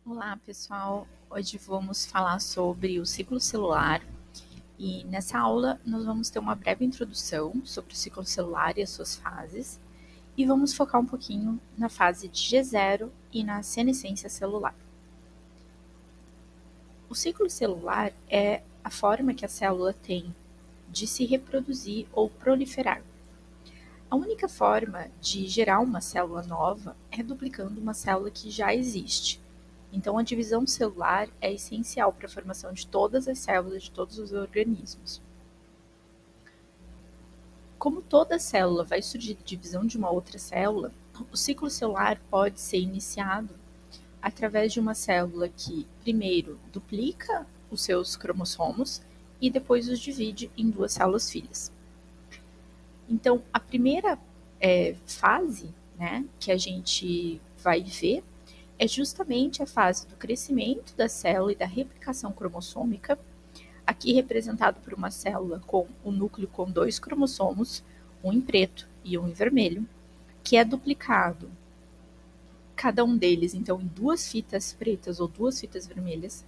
Olá, pessoal. Hoje vamos falar sobre o ciclo celular e nessa aula nós vamos ter uma breve introdução sobre o ciclo celular e as suas fases e vamos focar um pouquinho na fase de G0 e na senescência celular. O ciclo celular é a forma que a célula tem de se reproduzir ou proliferar. A única forma de gerar uma célula nova é duplicando uma célula que já existe. Então, a divisão celular é essencial para a formação de todas as células de todos os organismos. Como toda célula vai surgir de divisão de uma outra célula, o ciclo celular pode ser iniciado através de uma célula que, primeiro, duplica os seus cromossomos e depois os divide em duas células filhas. Então, a primeira fase, que a gente vai ver é justamente a fase do crescimento da célula e da replicação cromossômica, aqui representado por uma célula com o núcleo com 2 cromossomos, um em preto e um em vermelho, que é duplicado, cada um deles, então, em 2 fitas pretas ou 2 fitas vermelhas,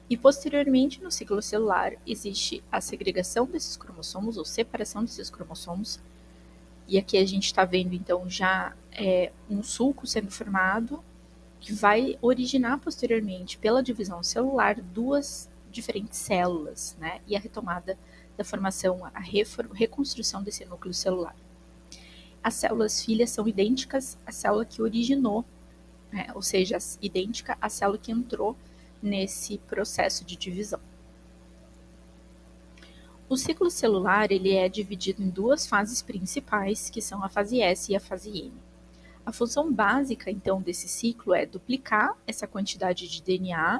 e posteriormente no ciclo celular existe a segregação desses cromossomos ou separação desses cromossomos, e aqui a gente está vendo então já um sulco sendo formado que vai originar posteriormente pela divisão celular duas diferentes células, e a retomada da formação, a reconstrução desse núcleo celular. As células filhas são idênticas à célula que originou, ou seja, idêntica à célula que entrou nesse processo de divisão. O ciclo celular ele é dividido em duas fases principais, que são a fase S e a fase M. A função básica, então, desse ciclo é duplicar essa quantidade de DNA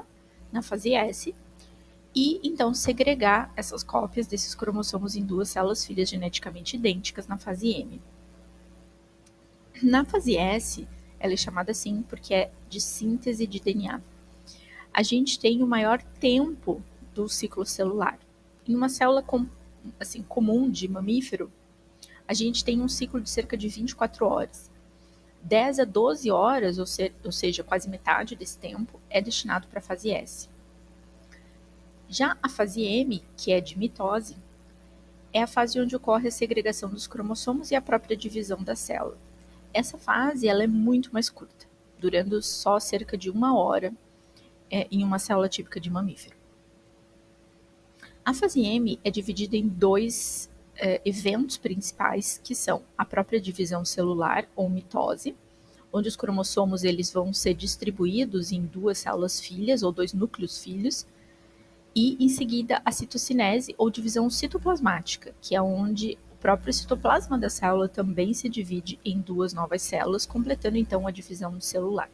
na fase S e, então, segregar essas cópias desses cromossomos em duas células filhas geneticamente idênticas na fase M. Na fase S, ela é chamada assim porque é de síntese de DNA. A gente tem o maior tempo do ciclo celular. Em uma célula comum de mamífero, a gente tem um ciclo de cerca de 24 horas. 10 a 12 horas, ou seja, quase metade desse tempo, é destinado para a fase S. Já a fase M, que é de mitose, é a fase onde ocorre a segregação dos cromossomos e a própria divisão da célula. Essa fase ela é muito mais curta, durando só cerca de 1 hora em uma célula típica de mamífero. A fase M é dividida em dois eventos principais, que são a própria divisão celular, ou mitose, onde os cromossomos eles vão ser distribuídos em duas células filhas, ou dois núcleos filhos, e em seguida a citocinese, ou divisão citoplasmática, que é onde o próprio citoplasma da célula também se divide em duas novas células, completando então a divisão celular.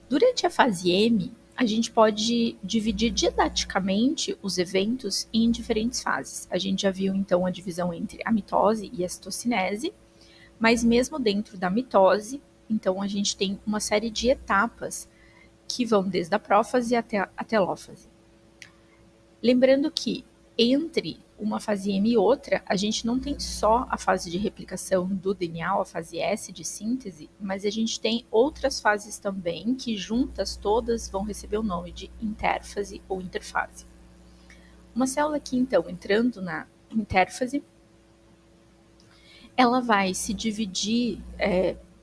Durante a fase M, a gente pode dividir didaticamente os eventos em diferentes fases. A gente já viu então a divisão entre a mitose e a citocinese, mas mesmo dentro da mitose, então a gente tem uma série de etapas que vão desde a prófase até a telófase. Lembrando que entre uma fase M e outra, a gente não tem só a fase de replicação do DNA, a fase S de síntese, mas a gente tem outras fases também que juntas todas vão receber o nome de intérfase ou interfase. Uma célula aqui, então, entrando na intérfase, ela vai se dividir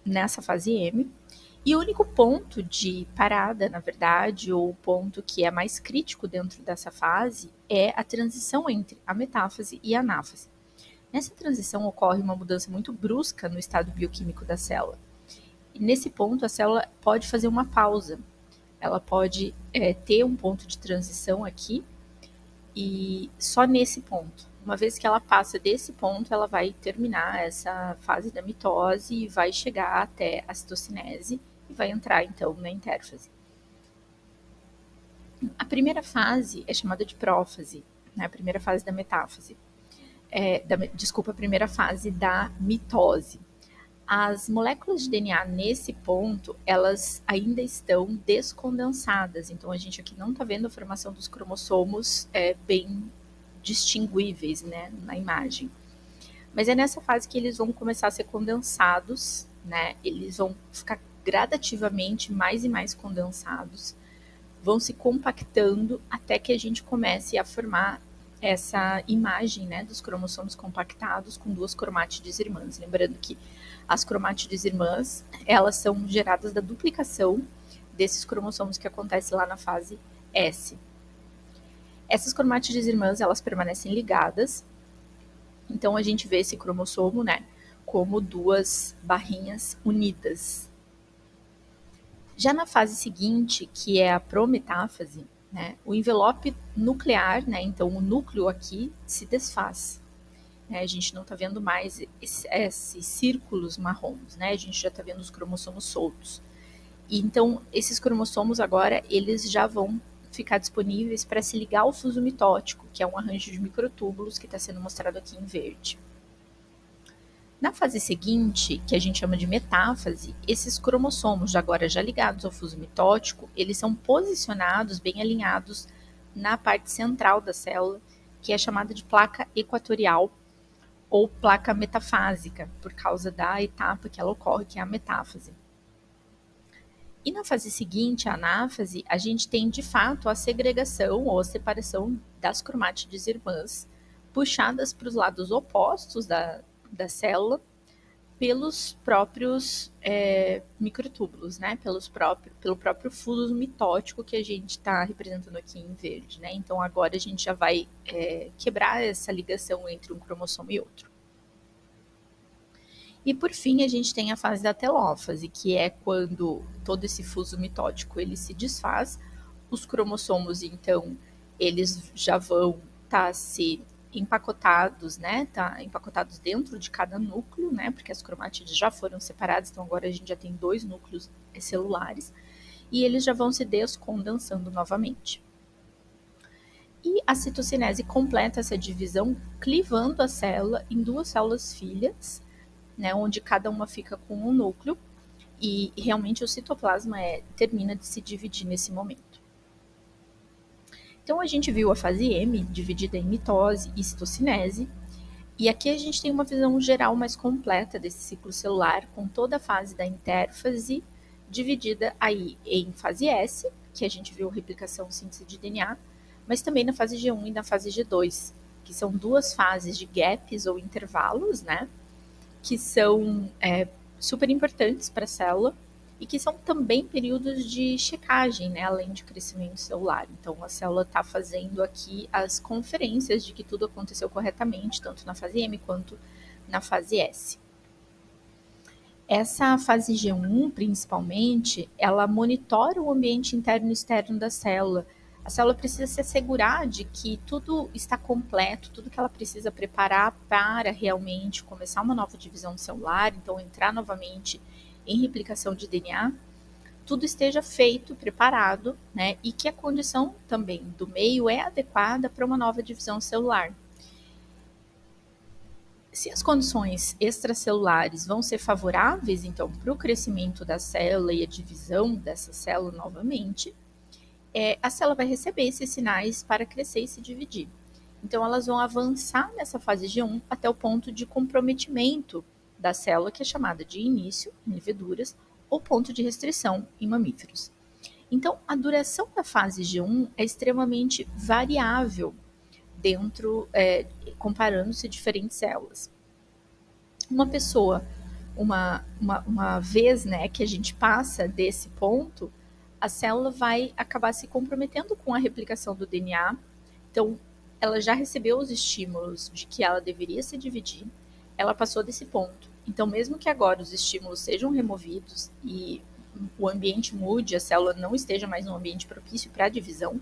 nessa fase M, e o único ponto de parada, na verdade, ou o ponto que é mais crítico dentro dessa fase, é a transição entre a metáfase e a anáfase. Nessa transição ocorre uma mudança muito brusca no estado bioquímico da célula. E nesse ponto, a célula pode fazer uma pausa. Ela pode ter um ponto de transição aqui, e só nesse ponto. Uma vez que ela passa desse ponto, ela vai terminar essa fase da mitose e vai chegar até a citocinese e vai entrar, então, na intérfase. A primeira fase é chamada de prófase, a primeira fase da metáfase. A primeira fase da mitose. As moléculas de DNA nesse ponto, elas ainda estão descondensadas, então a gente aqui não está vendo a formação dos cromossomos bem distinguíveis, na imagem. Mas é nessa fase que eles vão começar a ser condensados, eles vão ficar gradativamente mais e mais condensados, vão se compactando até que a gente comece a formar essa imagem, né, dos cromossomos compactados com duas cromátides irmãs. Lembrando que as cromátides irmãs, elas são geradas da duplicação desses cromossomos que acontece lá na fase S. Essas cromátides irmãs, elas permanecem ligadas, então a gente vê esse cromossomo, né, como duas barrinhas unidas. Já na fase seguinte, que é a prometáfase, né, o envelope nuclear, né, então o núcleo aqui se desfaz. Né, a gente não está vendo mais esses círculos marrons, né, a gente já está vendo os cromossomos soltos. E então, esses cromossomos agora, eles já vão ficar disponíveis para se ligar ao fuso mitótico, que é um arranjo de microtúbulos que está sendo mostrado aqui em verde. Na fase seguinte, que a gente chama de metáfase, esses cromossomos, agora já ligados ao fuso mitótico, eles são posicionados bem alinhados na parte central da célula, que é chamada de placa equatorial ou placa metafásica, por causa da etapa que ela ocorre, que é a metáfase. E na fase seguinte, a anáfase, a gente tem de fato a segregação ou a separação das cromátides irmãs, puxadas para os lados opostos da célula, pelos próprios microtúbulos, né? Pelo próprio fuso mitótico que a gente está representando aqui em verde, né? Então agora a gente já vai quebrar essa ligação entre um cromossomo e outro. E por fim a gente tem a fase da telófase, que é quando todo esse fuso mitótico ele se desfaz, os cromossomos então eles já vão estar se empacotados, né? Tá empacotados dentro de cada núcleo, né? Porque as cromátides já foram separadas, então agora a gente já tem 2 núcleos celulares e eles já vão se descondensando novamente. E a citocinese completa essa divisão clivando a célula em 2 células filhas, né, onde cada uma fica com um núcleo e realmente o citoplasma termina de se dividir nesse momento. Então a gente viu a fase M dividida em mitose e citocinese, e aqui a gente tem uma visão geral mais completa desse ciclo celular, com toda a fase da intérfase dividida aí em fase S, que a gente viu replicação síntese de DNA, mas também na fase G1 e na fase G2, que são 2 fases de gaps ou intervalos, né, que são super importantes para a célula e que são também períodos de checagem, né, além de crescimento celular. Então, a célula está fazendo aqui as conferências de que tudo aconteceu corretamente, tanto na fase M quanto na fase S. Essa fase G1, principalmente, ela monitora o ambiente interno e externo da célula. A célula precisa se assegurar de que tudo está completo, tudo que ela precisa preparar para realmente começar uma nova divisão celular, então entrar novamente em replicação de DNA, tudo esteja feito, preparado, né, e que a condição também do meio é adequada para uma nova divisão celular. Se as condições extracelulares vão ser favoráveis, então, para o crescimento da célula e a divisão dessa célula novamente, a célula vai receber esses sinais para crescer e se dividir. Então, elas vão avançar nessa fase G1 até o ponto de comprometimento da célula, que é chamada de início, em leveduras, ou ponto de restrição em mamíferos. Então, a duração da fase G1 é extremamente variável dentro, comparando-se diferentes células. Uma pessoa, uma vez, né, que a gente passa desse ponto, a célula vai acabar se comprometendo com a replicação do DNA. Então, ela já recebeu os estímulos de que ela deveria se dividir, ela passou desse ponto. Então, mesmo que agora os estímulos sejam removidos e o ambiente mude, a célula não esteja mais num ambiente propício para a divisão,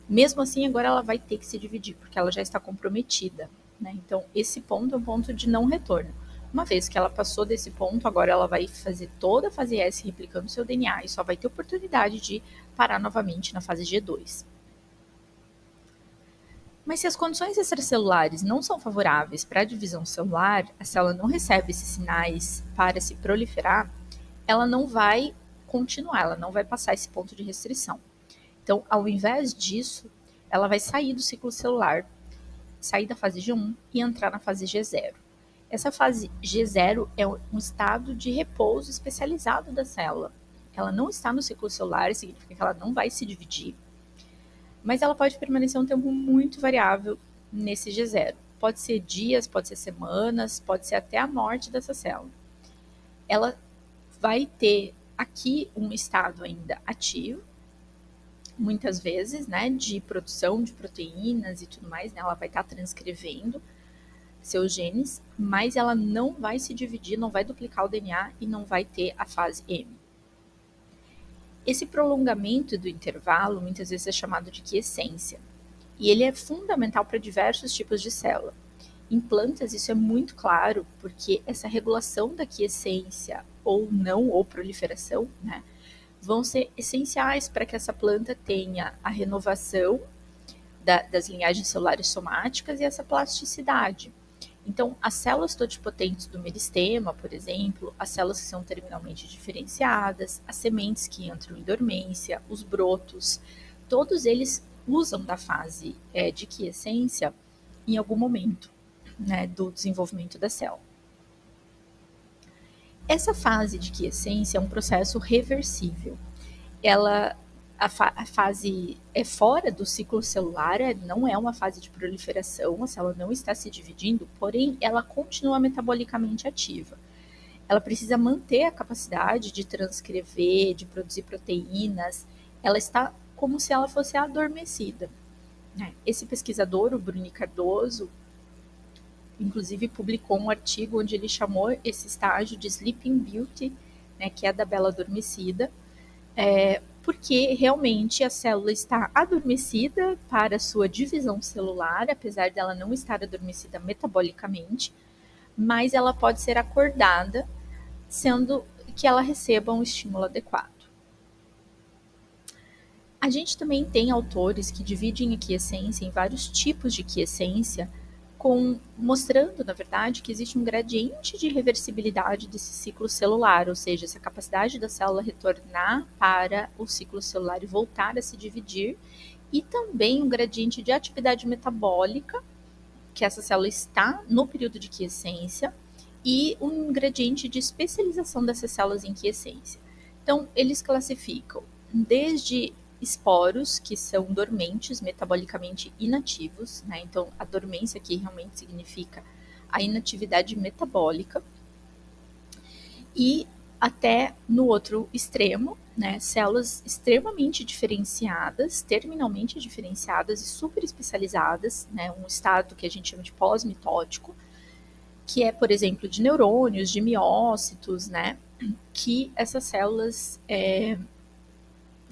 mesmo assim, agora ela vai ter que se dividir, porque ela já está comprometida, né? Então, esse ponto é um ponto de não retorno. Uma vez que ela passou desse ponto, agora ela vai fazer toda a fase S replicando seu DNA e só vai ter oportunidade de parar novamente na fase G2. Mas se as condições extracelulares não são favoráveis para a divisão celular, a célula não recebe esses sinais para se proliferar, ela não vai continuar, ela não vai passar esse ponto de restrição. Então, ao invés disso, ela vai sair do ciclo celular, sair da fase G1 e entrar na fase G0. Essa fase G0 é um estado de repouso especializado da célula. ela não está no ciclo celular, significa que ela não vai se dividir, mas ela pode permanecer um tempo muito variável nesse G0. Pode ser dias, pode ser semanas, pode ser até a morte dessa célula. Ela vai ter aqui um estado ainda ativo, muitas vezes, né, de produção de proteínas e tudo mais, né, ela vai estar transcrevendo seus genes, mas ela não vai se dividir, não vai duplicar o DNA e não vai ter a fase M. Esse prolongamento do intervalo muitas vezes é chamado de quiescência, e ele é fundamental para diversos tipos de célula. Em plantas isso é muito claro, porque essa regulação da quiescência ou não, ou proliferação, né, vão ser essenciais para que essa planta tenha a renovação das linhagens celulares somáticas e essa plasticidade. Então, as células totipotentes do meristema, por exemplo, as células que são terminalmente diferenciadas, as sementes que entram em dormência, os brotos, todos eles usam da fase de quiescência em algum momento, né, do desenvolvimento da célula. Essa fase de quiescência é um processo reversível. A fase é fora do ciclo celular, não é uma fase de proliferação, a célula não está se dividindo, porém ela continua metabolicamente ativa. Ela precisa manter a capacidade de transcrever, de produzir proteínas, ela está como se ela fosse adormecida. Esse pesquisador, o Bruni Cardoso, inclusive publicou um artigo onde ele chamou esse estágio de Sleeping Beauty, né, que é da bela adormecida, porque realmente a célula está adormecida para sua divisão celular, apesar dela não estar adormecida metabolicamente, mas ela pode ser acordada, sendo que ela receba um estímulo adequado. A gente também tem autores que dividem a quiescência em vários tipos de quiescência, mostrando, na verdade, que existe um gradiente de reversibilidade desse ciclo celular, ou seja, essa capacidade da célula retornar para o ciclo celular e voltar a se dividir, e também um gradiente de atividade metabólica, que essa célula está no período de quiescência, e um gradiente de especialização dessas células em quiescência. Então, eles classificam desde esporos que são dormentes, metabolicamente inativos, né? Então, a dormência aqui realmente significa a inatividade metabólica. E até no outro extremo, né? Células extremamente diferenciadas, terminalmente diferenciadas e super especializadas, né? Um estado que a gente chama de pós-mitótico, que é, por exemplo, de neurônios, de miócitos, né? Que essas células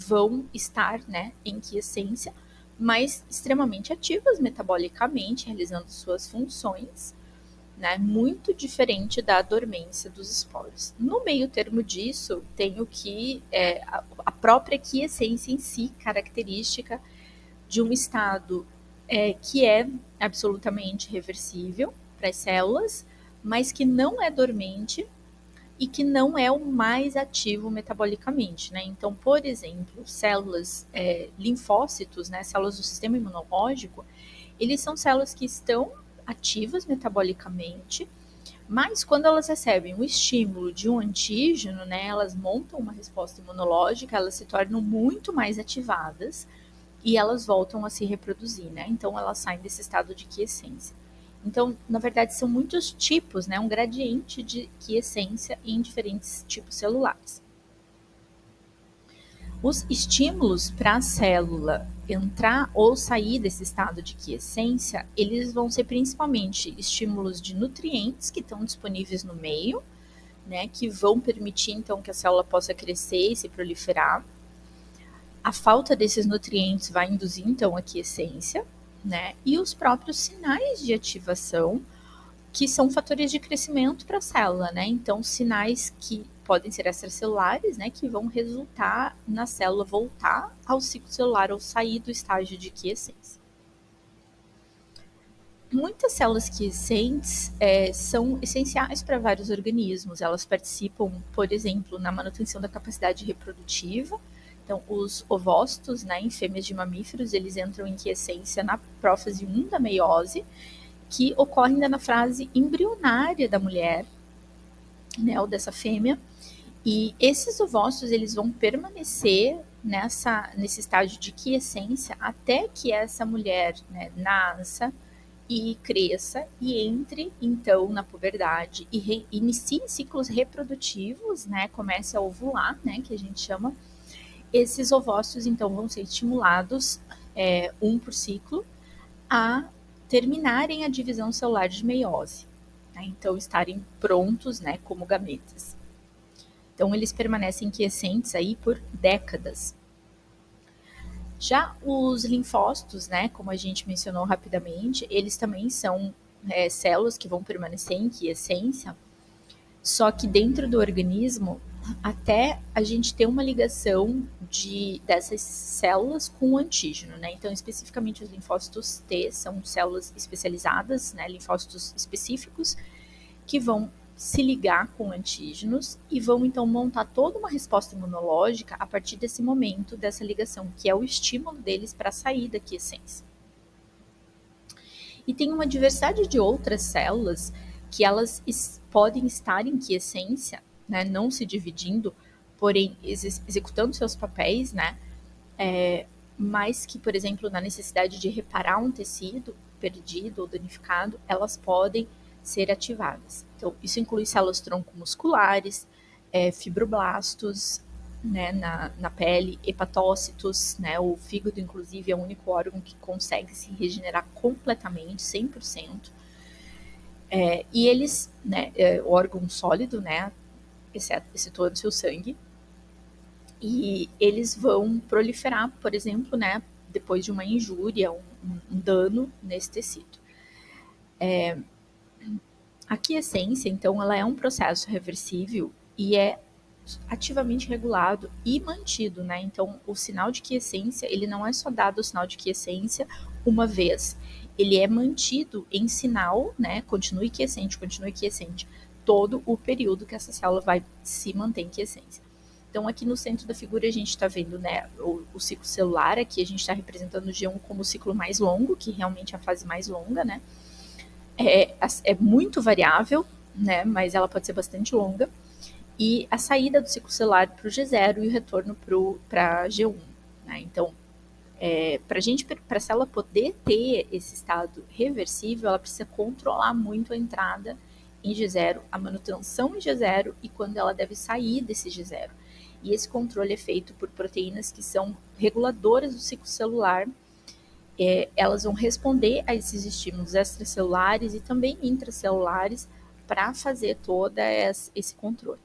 vão estar, né, em quiescência, mas extremamente ativas metabolicamente, realizando suas funções, né, muito diferente da dormência dos esporos. No meio termo disso, tem o que é a própria quiescência em si, característica de um estado que é absolutamente reversível para as células, mas que não é dormente e que não é o mais ativo metabolicamente, né? Então, por exemplo, células linfócitos, né, células do sistema imunológico, eles são células que estão ativas metabolicamente, mas quando elas recebem um estímulo de um antígeno, né, elas montam uma resposta imunológica, elas se tornam muito mais ativadas e elas voltam a se reproduzir, né? Então, elas saem desse estado de quiescência. Então, na verdade, são muitos tipos, né? Um gradiente de quiescência em diferentes tipos celulares. Os estímulos para a célula entrar ou sair desse estado de quiescência, eles vão ser principalmente estímulos de nutrientes que estão disponíveis no meio, né? Que vão permitir, então, que a célula possa crescer e se proliferar. A falta desses nutrientes vai induzir, então, a quiescência, né? E os próprios sinais de ativação, que são fatores de crescimento para a célula, né? Então, sinais que podem ser extracelulares, né? Que vão resultar na célula voltar ao ciclo celular ou sair do estágio de quiescência. Muitas células quiescentes são essenciais para vários organismos. Elas participam, por exemplo, na manutenção da capacidade reprodutiva. Então, os ovócitos, né, em fêmeas de mamíferos, eles entram em quiescência na prófase 1 da meiose, que ocorre ainda na fase embrionária da mulher, né, ou dessa fêmea, E esses ovócitos, eles vão permanecer nesse estágio de quiescência até que essa mulher, né, nasça e cresça e entre, então, na puberdade e inicie ciclos reprodutivos, né, comece a ovular, né, que a gente chama. Esses ovócitos, então, vão ser estimulados, um por ciclo, a terminarem a divisão celular de meiose, né, então estarem prontos, né, como gametas. Então, eles permanecem quiescentes aí por décadas. Já os linfócitos, né, como a gente mencionou rapidamente, eles também são células que vão permanecer em quiescência, só que dentro do organismo, até a gente ter uma ligação dessas células com o antígeno, né? Então, especificamente os linfócitos T são células especializadas, né, linfócitos específicos, que vão se ligar com antígenos e vão então montar toda uma resposta imunológica a partir desse momento, dessa ligação, que é o estímulo deles para sair da quiescência. E tem uma diversidade de outras células que elas podem estar em quiescência, né, não se dividindo, porém executando seus papéis, né, mas que, por exemplo, na necessidade de reparar um tecido perdido ou danificado, elas podem ser ativadas. Então, isso inclui células tronco musculares, fibroblastos, né, na pele, hepatócitos, né, o fígado, inclusive, é o único órgão que consegue se regenerar completamente, 100%. E eles, né, o órgão sólido, né, excetuando seu sangue, e eles vão proliferar, por exemplo, né, depois de uma injúria, um dano nesse tecido. A quiescência, então, ela é um processo reversível e é ativamente regulado e mantido, né? Então, o sinal de quiescência, ele não é só dado o sinal de quiescência uma vez, ele é mantido em sinal, né? Continue quiescente, todo o período que essa célula vai se manter em quiescência. Então, aqui no centro da figura, a gente está vendo, né, o ciclo celular. Aqui a gente está representando o G1 como o ciclo mais longo, que realmente é a fase mais longa, né? É muito variável, né, mas ela pode ser bastante longa. E a saída do ciclo celular para o G0 e o retorno para G1. Né? Então, para a célula poder ter esse estado reversível, ela precisa controlar muito a entrada em G0, a manutenção em G0 e quando ela deve sair desse G0. E esse controle é feito por proteínas que são reguladoras do ciclo celular. Elas vão responder a esses estímulos extracelulares e também intracelulares para fazer todo esse controle.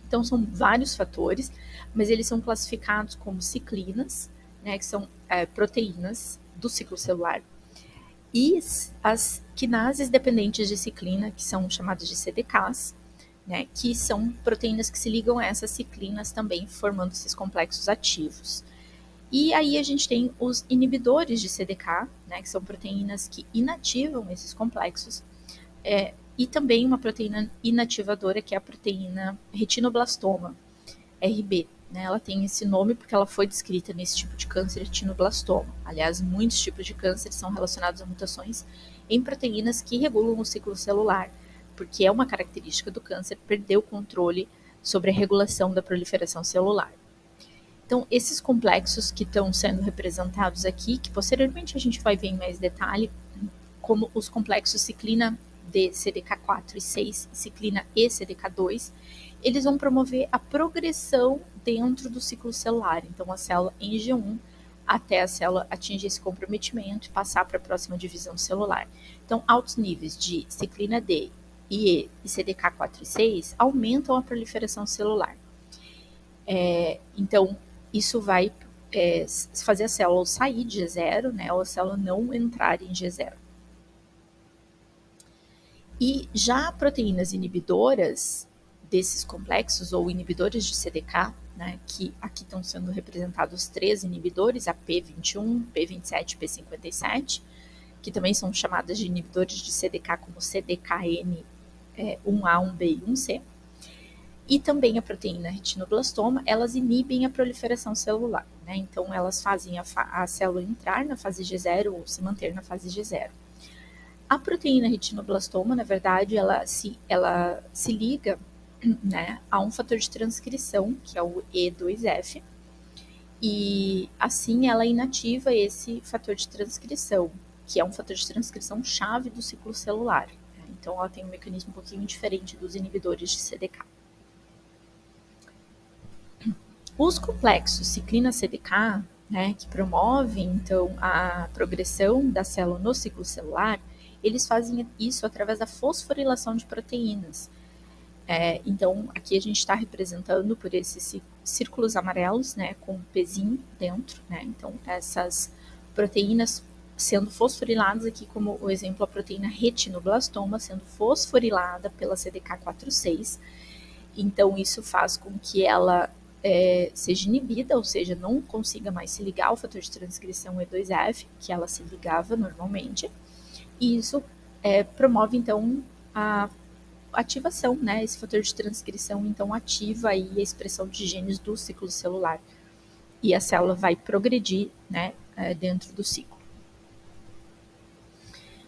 Então, são vários fatores, mas eles são classificados como ciclinas, né, que são proteínas do ciclo celular, e as quinases dependentes de ciclina, que são chamadas de CDKs, né, que são proteínas que se ligam a essas ciclinas também, formando esses complexos ativos. E aí a gente tem os inibidores de CDK, né, que são proteínas que inativam esses complexos, e também uma proteína inativadora, que é a proteína retinoblastoma, RB. Né? Ela tem esse nome porque ela foi descrita nesse tipo de câncer, retinoblastoma. Aliás, muitos tipos de câncer são relacionados a mutações em proteínas que regulam o ciclo celular, porque é uma característica do câncer perder o controle sobre a regulação da proliferação celular. Então, esses complexos que estão sendo representados aqui, que posteriormente a gente vai ver em mais detalhe, como os complexos ciclina D, CDK4 e 6, ciclina E, CDK2, eles vão promover a progressão dentro do ciclo celular. Então, a célula em G1 até a célula atingir esse comprometimento e passar para a próxima divisão celular. Então, altos níveis de ciclina D, IE e CDK4 e 6 aumentam a proliferação celular. Então, isso vai fazer a célula sair de G0, né, ou a célula não entrar em G0. E já proteínas inibidoras desses complexos, ou inibidores de CDK, né, que aqui estão sendo representados 3 inibidores, a P21, P27 e P57, que também são chamadas de inibidores de CDK como CDKN 1A, 1B e 1C. E também a proteína retinoblastoma, elas inibem a proliferação celular, né? Então, elas fazem a célula entrar na fase G0 ou se manter na fase G0. A proteína retinoblastoma, na verdade, ela se liga né, a um fator de transcrição, que é o E2F, e assim ela inativa esse fator de transcrição, que é um fator de transcrição chave do ciclo celular. Então ela tem um mecanismo um pouquinho diferente dos inibidores de CDK. Os complexos ciclina-CDK, né, que promovem então a progressão da célula no ciclo celular, eles fazem isso através da fosforilação de proteínas. Então, aqui a gente está representando por esses círculos amarelos, né, com um pezinho dentro, né? Então, essas proteínas sendo fosforiladas aqui, como o exemplo, a proteína retinoblastoma sendo fosforilada pela CDK4/6. Então, isso faz com que ela seja inibida, ou seja, não consiga mais se ligar ao fator de transcrição E2F, que ela se ligava normalmente, e isso promove, então, a ativação, né? Esse fator de transcrição, então, ativa aí a expressão de genes do ciclo celular, e a célula vai progredir, né, dentro do ciclo.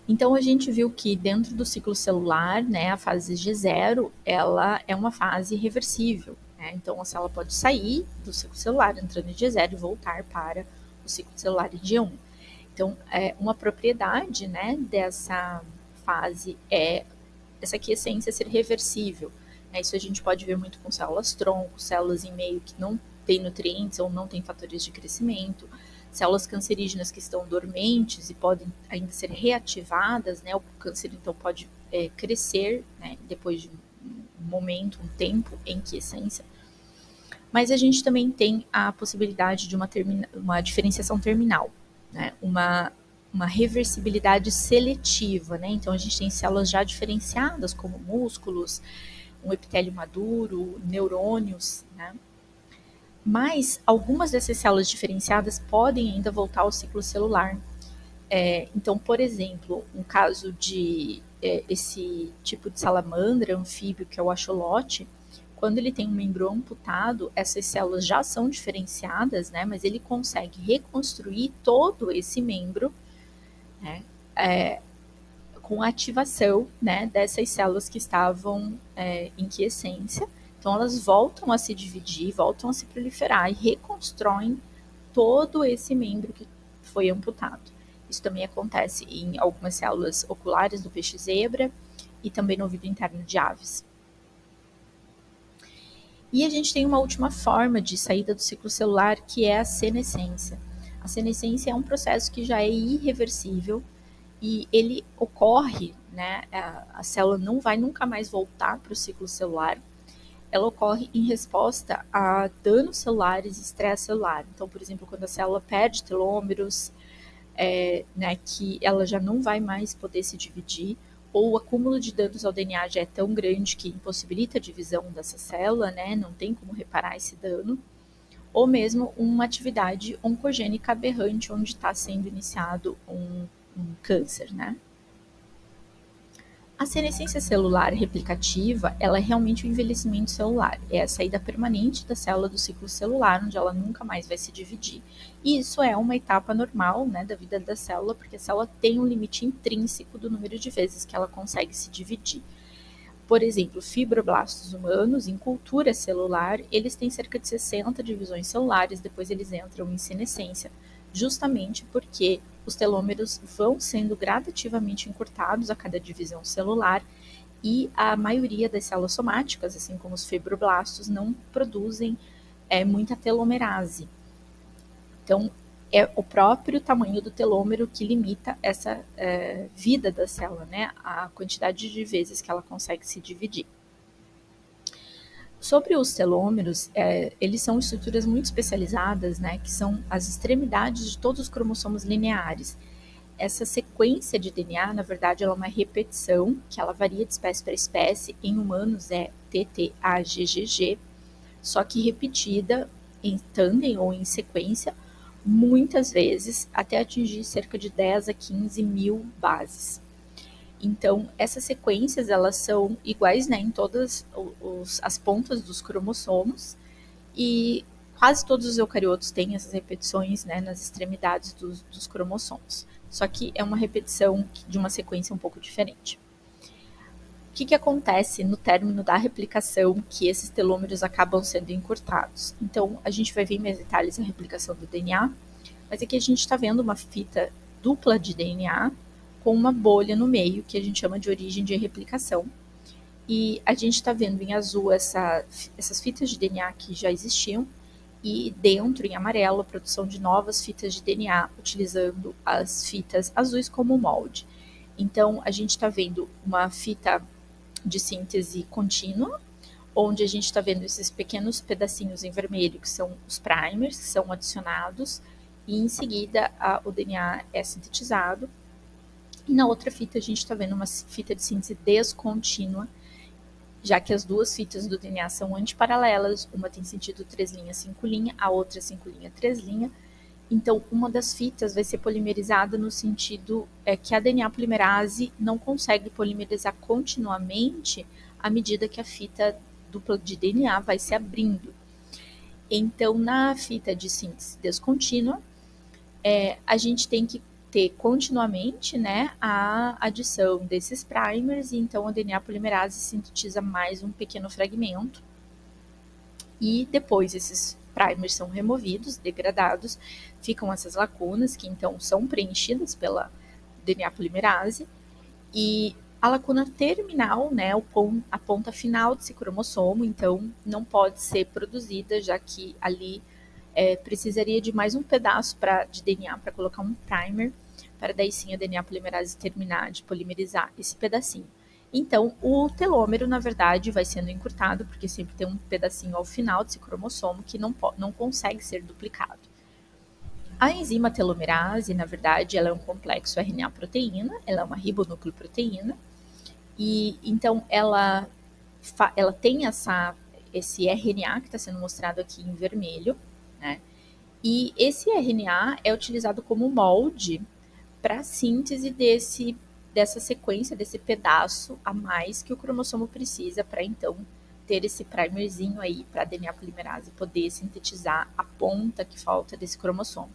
Então, a gente viu que dentro do ciclo celular, né, a fase G0, ela é uma fase reversível. Né? Então, a célula pode sair do ciclo celular, entrando em G0 e voltar para o ciclo celular em G1. Então, uma propriedade, né, dessa fase é essa quiescência ser reversível. Né? Isso a gente pode ver muito com células tronco, células em meio que não têm nutrientes ou não têm fatores de crescimento, células cancerígenas que estão dormentes e podem ainda ser reativadas, né? O câncer então pode crescer, né? Depois de um momento, um tempo em quiescência. Mas a gente também tem a possibilidade de uma diferenciação terminal, né? Uma reversibilidade seletiva, né? Então a gente tem células já diferenciadas, como músculos, um epitélio maduro, neurônios, né? Mas algumas dessas células diferenciadas podem ainda voltar ao ciclo celular. Então, por exemplo, um caso de esse tipo de salamandra anfíbio, que é o axolote, quando ele tem um membro amputado, essas células já são diferenciadas, né? Mas ele consegue reconstruir todo esse membro, né? Com a ativação, né, dessas células que estavam em quiescência. Então, elas voltam a se dividir, voltam a se proliferar e reconstroem todo esse membro que foi amputado. Isso também acontece em algumas células oculares do peixe-zebra e também no ouvido interno de aves. E a gente tem uma última forma de saída do ciclo celular, que é a senescência. A senescência é um processo que já é irreversível e ele ocorre, né, a célula não vai nunca mais voltar para o ciclo celular, ela ocorre em resposta a danos celulares e estresse celular. Então, por exemplo, quando a célula perde telômeros, né, que ela já não vai mais poder se dividir, ou o acúmulo de danos ao DNA já é tão grande que impossibilita a divisão dessa célula, né, não tem como reparar esse dano, ou mesmo uma atividade oncogênica aberrante, onde está sendo iniciado um câncer, né? A senescência celular replicativa, ela é realmente o envelhecimento celular, é a saída permanente da célula do ciclo celular, onde ela nunca mais vai se dividir. E isso é uma etapa normal, né, da vida da célula, porque a célula tem um limite intrínseco do número de vezes que ela consegue se dividir. Por exemplo, fibroblastos humanos, em cultura celular, eles têm cerca de 60 divisões celulares, depois eles entram em senescência, justamente porque os telômeros vão sendo gradativamente encurtados a cada divisão celular e a maioria das células somáticas, assim como os fibroblastos, não produzem muita telomerase. Então, é o próprio tamanho do telômero que limita essa vida da célula, né? A quantidade de vezes que ela consegue se dividir. Sobre os telômeros, eles são estruturas muito especializadas, né? Que são as extremidades de todos os cromossomos lineares. Essa sequência de DNA, na verdade, ela é uma repetição, que ela varia de espécie para espécie. Em humanos é TTAGGG, só que repetida em tandem ou em sequência, muitas vezes, até atingir cerca de 10 a 15 mil bases. Então, essas sequências, elas são iguais, né, em todas as pontas dos cromossomos, e quase todos os eucariotos têm essas repetições, né, nas extremidades dos cromossomos. Só que é uma repetição de uma sequência um pouco diferente. O que acontece no término da replicação que esses telômeros acabam sendo encurtados? Então, a gente vai ver em mais detalhes a replicação do DNA, mas aqui a gente está vendo uma fita dupla de DNA com uma bolha no meio, que a gente chama de origem de replicação. E a gente está vendo em azul essas fitas de DNA que já existiam, e dentro, em amarelo, a produção de novas fitas de DNA, utilizando as fitas azuis como molde. Então, a gente está vendo uma fita de síntese contínua, onde a gente está vendo esses pequenos pedacinhos em vermelho, que são os primers, que são adicionados, e em seguida o DNA é sintetizado. E na outra fita a gente está vendo uma fita de síntese descontínua, já que as duas fitas do DNA são antiparalelas, uma tem sentido 3' 5', a outra 5' 3'. Então, uma das fitas vai ser polimerizada no sentido que a DNA polimerase não consegue polimerizar continuamente à medida que a fita dupla de DNA vai se abrindo. Então, na fita de síntese descontínua, a gente tem que ter continuamente, né, a adição desses primers, e então a DNA polimerase sintetiza mais um pequeno fragmento, e depois esses primers são removidos, degradados, ficam essas lacunas que então são preenchidas pela DNA polimerase, e a lacuna terminal, né, a ponta final desse cromossomo, então não pode ser produzida, já que ali precisaria de mais um pedaço de DNA para colocar um primer, para daí sim a DNA polimerase terminar de polimerizar esse pedacinho. Então, o telômero, na verdade, vai sendo encurtado, porque sempre tem um pedacinho ao final desse cromossomo que não consegue ser duplicado. A enzima telomerase, na verdade, ela é um complexo RNA-proteína, ela é uma ribonucleoproteína, e então ela tem esse RNA que está sendo mostrado aqui em vermelho, né? E esse RNA é utilizado como molde para a síntese dessa sequência, desse pedaço a mais que o cromossomo precisa para então ter esse primerzinho aí para a DNA polimerase poder sintetizar a ponta que falta desse cromossomo.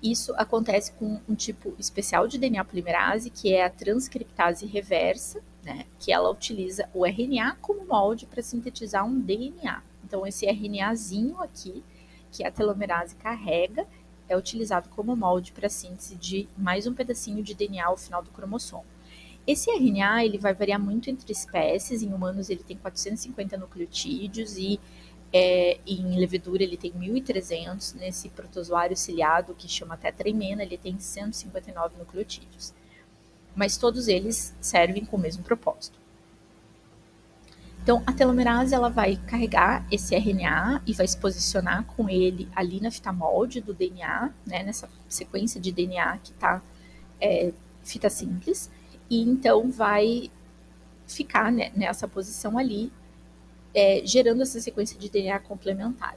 Isso acontece com um tipo especial de DNA polimerase, que é a transcriptase reversa, né, que ela utiliza o RNA como molde para sintetizar um DNA. Então, esse RNAzinho aqui, que a telomerase carrega, é utilizado como molde para a síntese de mais um pedacinho de DNA ao final do cromossomo. Esse RNA ele vai variar muito entre espécies. Em humanos ele tem 450 nucleotídeos e em levedura ele tem 1.300. Nesse protozoário ciliado que chama tetraimena ele tem 159 nucleotídeos. Mas todos eles servem com o mesmo propósito. Então, a telomerase ela vai carregar esse RNA e vai se posicionar com ele ali na fita molde do DNA, né, nessa sequência de DNA que está fita simples, e então vai ficar, né, nessa posição ali, gerando essa sequência de DNA complementar.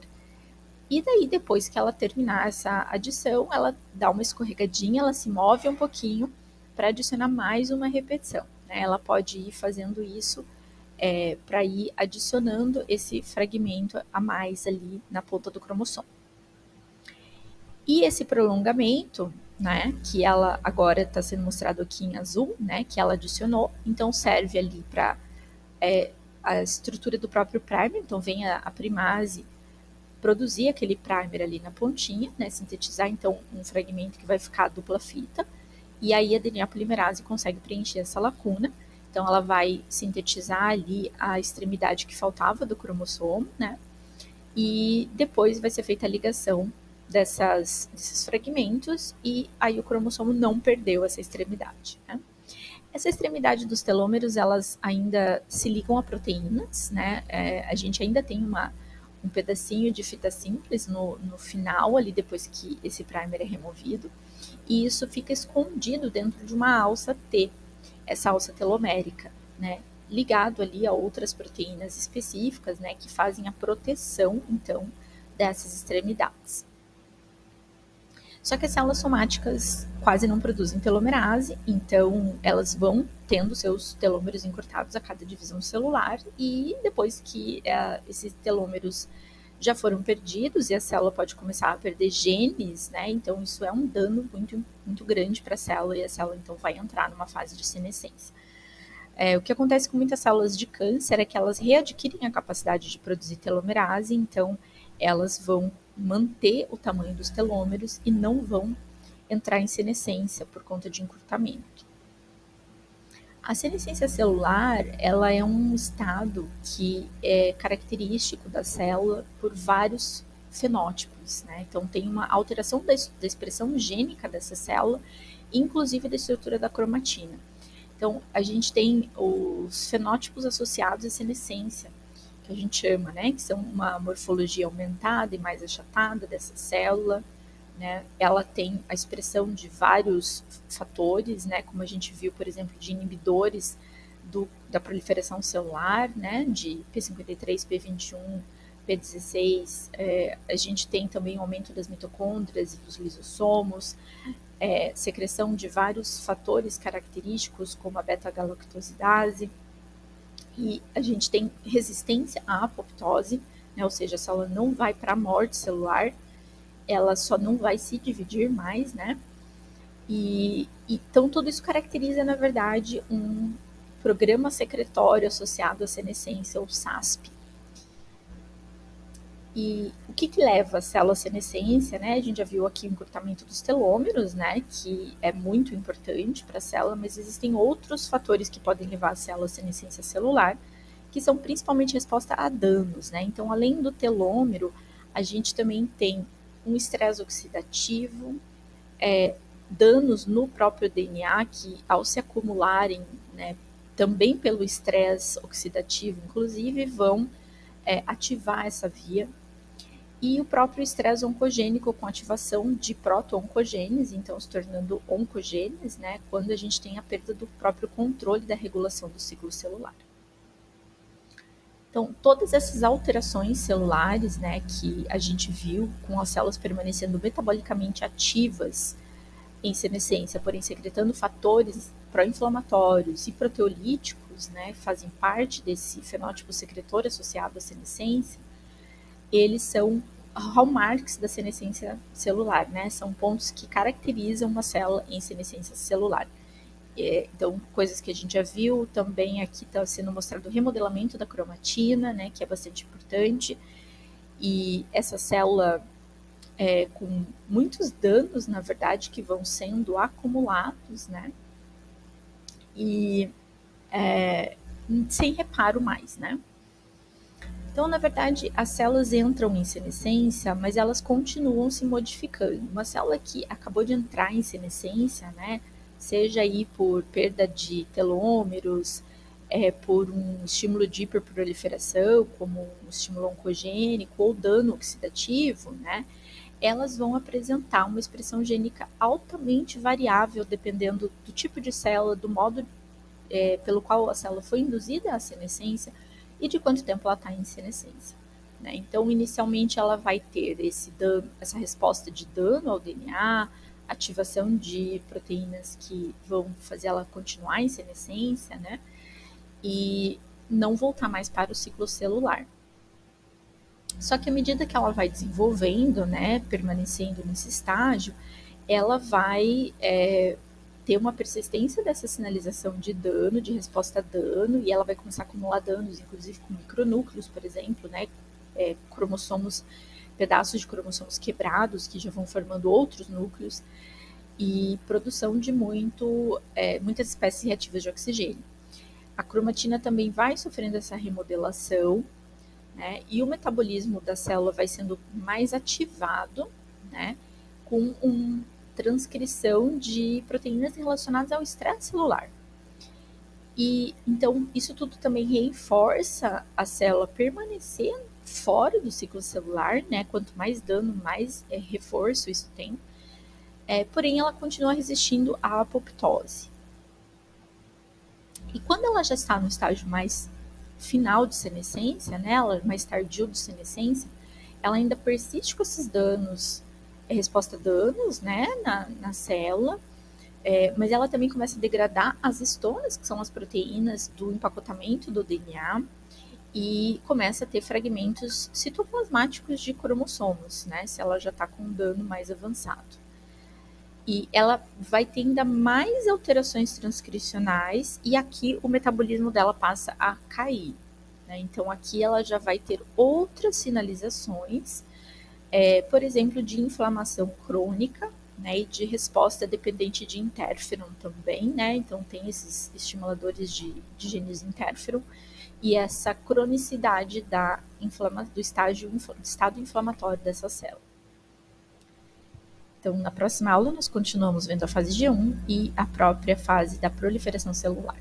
E daí, depois que ela terminar essa adição, ela dá uma escorregadinha, ela se move um pouquinho para adicionar mais uma repetição, né? Ela pode ir fazendo isso para ir adicionando esse fragmento a mais ali na ponta do cromossomo. E esse prolongamento, né, que ela agora está sendo mostrado aqui em azul, né, que ela adicionou, então serve ali para a estrutura do próprio primer, então vem a primase produzir aquele primer ali na pontinha, né, sintetizar então um fragmento que vai ficar a dupla fita, e aí a DNA polimerase consegue preencher essa lacuna. Então, ela vai sintetizar ali a extremidade que faltava do cromossomo, né? E depois vai ser feita a ligação desses fragmentos e aí o cromossomo não perdeu essa extremidade, né? Essa extremidade dos telômeros, elas ainda se ligam a proteínas, né? A gente ainda tem um pedacinho de fita simples no final, ali depois que esse primer é removido, e isso fica escondido dentro de uma alça T, essa alça telomérica, né, ligado ali a outras proteínas específicas, né, que fazem a proteção, então, dessas extremidades. Só que as células somáticas quase não produzem telomerase, então elas vão tendo seus telômeros encurtados a cada divisão celular, e depois que esses telômeros já foram perdidos e a célula pode começar a perder genes, né? Então isso é um dano muito, muito grande para a célula, e a célula então vai entrar numa fase de senescência. O que acontece com muitas células de câncer é que elas readquirem a capacidade de produzir telomerase, então elas vão manter o tamanho dos telômeros e não vão entrar em senescência por conta de encurtamento. A senescência celular, ela é um estado que é característico da célula por vários fenótipos, né? Então tem uma alteração da expressão gênica dessa célula, inclusive da estrutura da cromatina. Então a gente tem os fenótipos associados à senescência, que a gente chama, né? Que são uma morfologia aumentada e mais achatada dessa célula, né? Ela tem a expressão de vários fatores, né? Como a gente viu, por exemplo, de inibidores da proliferação celular, né? De P53, P21, P16. A gente tem também o aumento das mitocôndrias e dos lisossomos, secreção de vários fatores característicos, como a beta-galactosidase. E a gente tem resistência à apoptose, né? Ou seja, a célula não vai para a morte celular, ela só não vai se dividir mais, né? Então, tudo isso caracteriza, na verdade, um programa secretório associado à senescência, ou SASP. E o que leva a célula à senescência, né? A gente já viu aqui o encurtamento dos telômeros, né? Que é muito importante para a célula, mas existem outros fatores que podem levar a célula à senescência celular, que são principalmente resposta a danos, né? Então, além do telômero, a gente também tem um estresse oxidativo, danos no próprio DNA que, ao se acumularem, né, também pelo estresse oxidativo, inclusive, vão ativar essa via. E o próprio estresse oncogênico com ativação de proto-oncogênese, então se tornando oncogênese, né, quando a gente tem a perda do próprio controle da regulação do ciclo celular. Então, todas essas alterações celulares, né, que a gente viu com as células permanecendo metabolicamente ativas em senescência, porém secretando fatores pró-inflamatórios e proteolíticos, né, fazem parte desse fenótipo secretor associado à senescência, eles são hallmarks da senescência celular, né, são pontos que caracterizam uma célula em senescência celular. Então, coisas que a gente já viu, também aqui está sendo mostrado o remodelamento da cromatina, né, que é bastante importante, e essa célula com muitos danos, na verdade, que vão sendo acumulados, né, e sem reparo mais, né. Então, na verdade, as células entram em senescência, mas elas continuam se modificando. Uma célula que acabou de entrar em senescência, né, seja aí por perda de telômeros, por um estímulo de hiperproliferação, como um estímulo oncogênico ou dano oxidativo, né, elas vão apresentar uma expressão gênica altamente variável, dependendo do tipo de célula, do modo pelo qual a célula foi induzida à senescência e de quanto tempo ela está em senescência, né? Então, inicialmente, ela vai ter essa resposta de dano ao DNA, ativação de proteínas que vão fazer ela continuar em senescência, né? E não voltar mais para o ciclo celular. Só que à medida que ela vai desenvolvendo, né, permanecendo nesse estágio, ela vai ter uma persistência dessa sinalização de dano, de resposta a dano, e ela vai começar a acumular danos, inclusive com micronúcleos, por exemplo, né, cromossomos, pedaços de cromossomos quebrados que já vão formando outros núcleos, e produção de muitas espécies reativas de oxigênio. A cromatina também vai sofrendo essa remodelação, né, e o metabolismo da célula vai sendo mais ativado, né, com transcrição de proteínas relacionadas ao estresse celular. E então isso tudo também reforça a célula permanecer fora do ciclo celular, né? Quanto mais dano, mais reforço isso tem. Porém, ela continua resistindo à apoptose. E quando ela já está no estágio mais final de senescência, né? Mais tardio de senescência, ela ainda persiste com esses danos, resposta a danos, né, na célula, mas ela também começa a degradar as histonas, que são as proteínas do empacotamento do DNA, e começa a ter fragmentos citoplasmáticos de cromossomos, né, se ela já está com um dano mais avançado. E ela vai ter ainda mais alterações transcricionais e aqui o metabolismo dela passa a cair, né? Então aqui ela já vai ter outras sinalizações, por exemplo, de inflamação crônica, né, e de resposta dependente de interferon também, né? Então tem esses estimuladores de genes interferon e essa cronicidade do estado inflamatório dessa célula. Então, na próxima aula, nós continuamos vendo a fase G1 e a própria fase da proliferação celular.